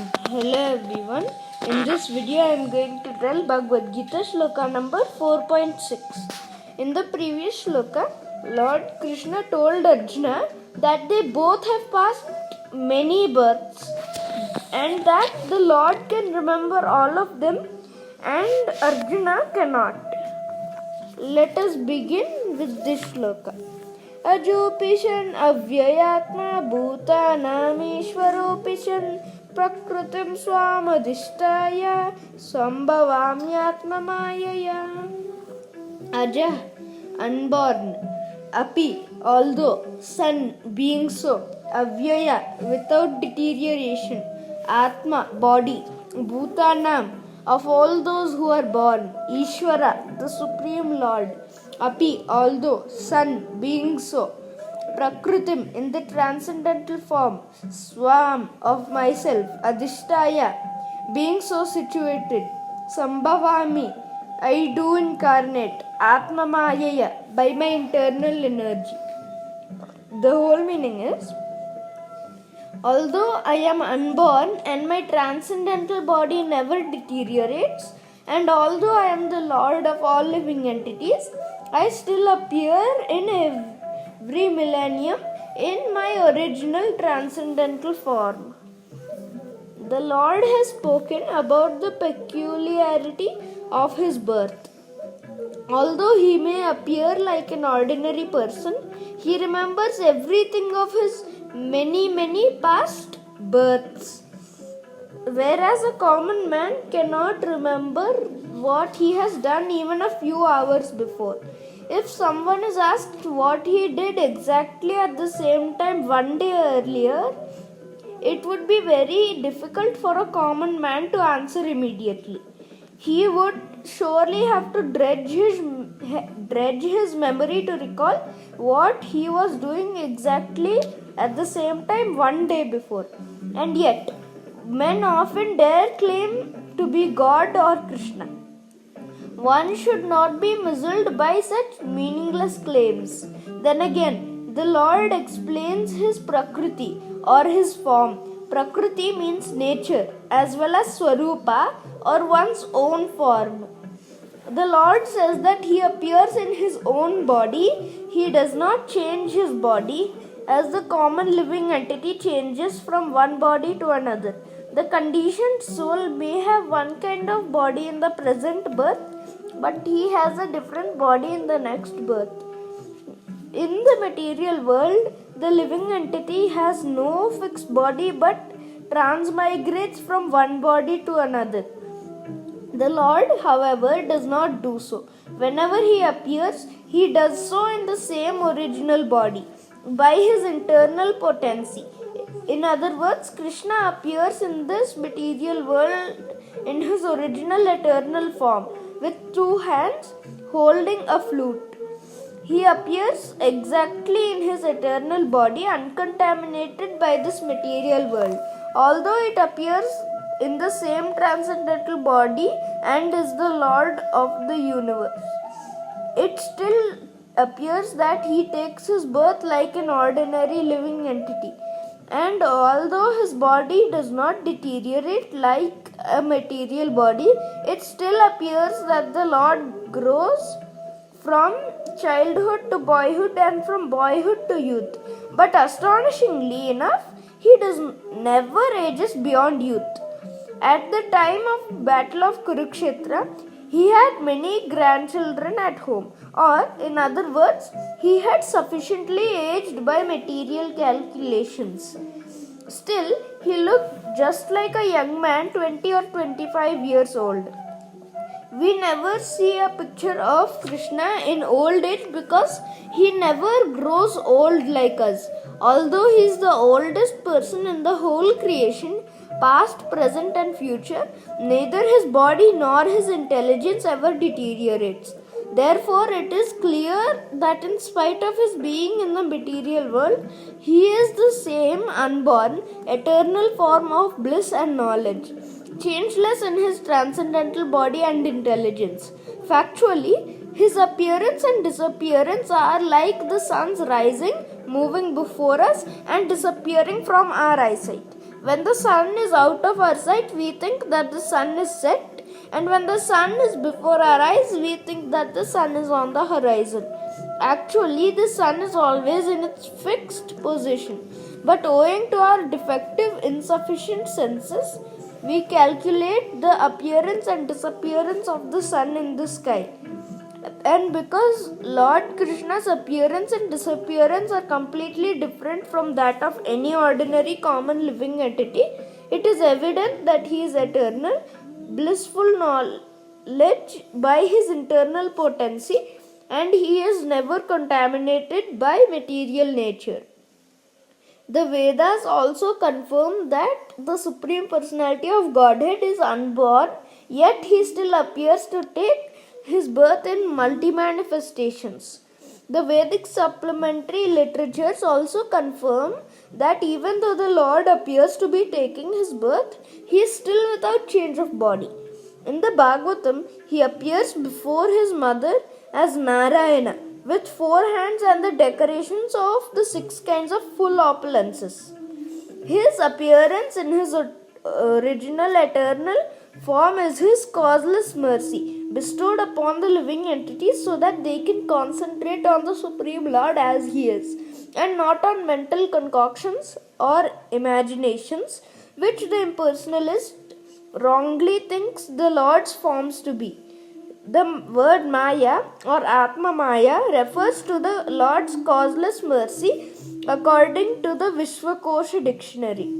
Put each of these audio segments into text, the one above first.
Hello everyone. In this video I am going to tell Bhagavad Gita shloka number 4.6. In the previous shloka, Lord Krishna told Arjuna that they both have passed many births and that the Lord can remember all of them and Arjuna cannot. Let us begin with this shloka. Ajopishan avyayatma bhutanamishwaropishan prakritim swamadhishtaya sambhavamyatmamayaya. Aja, unborn. Api, although. Son, being so. Avyaya, without deterioration. Atma, body. Bhutanam, of all those who are born. Ishvara, the Supreme Lord. Api, although. Son, being so. Prakritim, in the transcendental form. Swam, of myself. Adhishtaya, being so situated. Sambhavami, I do incarnate. Atma Mayaya, by my internal energy. The whole meaning is, although I am unborn and my transcendental body never deteriorates, and although I am the Lord of all living entities, I still appear in every millennium in my original transcendental form. The Lord has spoken about the peculiarity of his birth. Although he may appear like an ordinary person, he remembers everything of his many past births. Whereas a common man cannot remember what he has done even a few hours before. If someone is asked what he did exactly at the same time one day earlier, it would be very difficult for a common man to answer immediately. He would surely have to dredge his memory to recall what he was doing exactly at the same time one day before. And yet, men often dare claim to be God or Krishna. One should not be muzzled by such meaningless claims. Then again, the Lord explains his Prakriti or his form. Prakriti means nature as well as Swarupa or one's own form. The Lord says that he appears in his own body. He does not change his body as the common living entity changes from one body to another. The conditioned soul may have one kind of body in the present birth, but he has a different body in the next birth. In the material world, the living entity has no fixed body but transmigrates from one body to another. The Lord, however, does not do so. Whenever he appears, he does so in the same original body, by his internal potency. In other words, Krishna appears in this material world in his original eternal form, with two hands holding a flute. He appears exactly in his eternal body, uncontaminated by this material world. Although it appears in the same transcendental body and is the Lord of the universe, it still appears that he takes his birth like an ordinary living entity. And although his body does not deteriorate like a material body, it still appears that the Lord grows from childhood to boyhood and from boyhood to youth. But astonishingly enough, he never ages beyond youth. At the time of Battle of Kurukshetra, he had many grandchildren at home, or in other words, he had sufficiently aged by material calculations. Still, he looked just like a young man, 20 or 25 years old. We never see a picture of Krishna in old age because he never grows old like us. Although he is the oldest person in the whole creation, past, present and future, neither his body nor his intelligence ever deteriorates. Therefore, it is clear that in spite of his being in the material world, he is the same unborn, eternal form of bliss and knowledge, changeless in his transcendental body and intelligence. Factually, his appearance and disappearance are like the sun's rising, moving before us and disappearing from our eyesight. When the sun is out of our sight, we think that the sun is set, and when the sun is before our eyes, we think that the sun is on the horizon. Actually, the sun is always in its fixed position, but owing to our defective, insufficient senses, we calculate the appearance and disappearance of the sun in the sky. And because Lord Krishna's appearance and disappearance are completely different from that of any ordinary common living entity, it is evident that he is eternal, blissful knowledge by his internal potency, and he is never contaminated by material nature. The Vedas also confirm that the Supreme Personality of Godhead is unborn, yet he still appears to take his birth in multi-manifestations. The Vedic supplementary literatures also confirm that even though the Lord appears to be taking his birth, he is still without change of body. In the Bhagavatam, he appears before his mother as Narayana, with 4 hands and the decorations of the 6 kinds of full opulences. His appearance in his original eternal form is his causeless mercy bestowed upon the living entities so that they can concentrate on the Supreme Lord as he is, and not on mental concoctions or imaginations which the impersonalist wrongly thinks the Lord's forms to be. The word Maya or Atma Maya refers to the Lord's causeless mercy according to the Vishwakosha dictionary.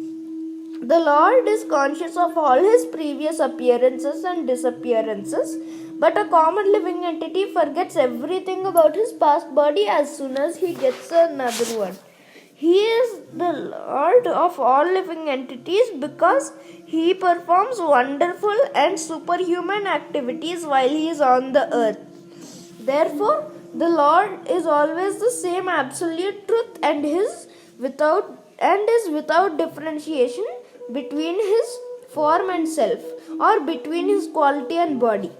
The Lord is conscious of all his previous appearances and disappearances, but a common living entity forgets everything about his past body as soon as he gets another one. He is the Lord of all living entities because he performs wonderful and superhuman activities while he is on the earth. Therefore, the Lord is always the same absolute truth and is without differentiation between his form and self, or between his quality and body.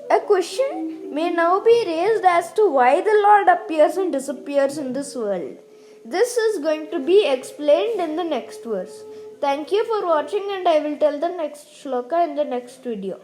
A question may now be raised as to why the Lord appears and disappears in this world. This is going to be explained in the next verse. Thank you for watching, and I will tell the next shloka in the next video.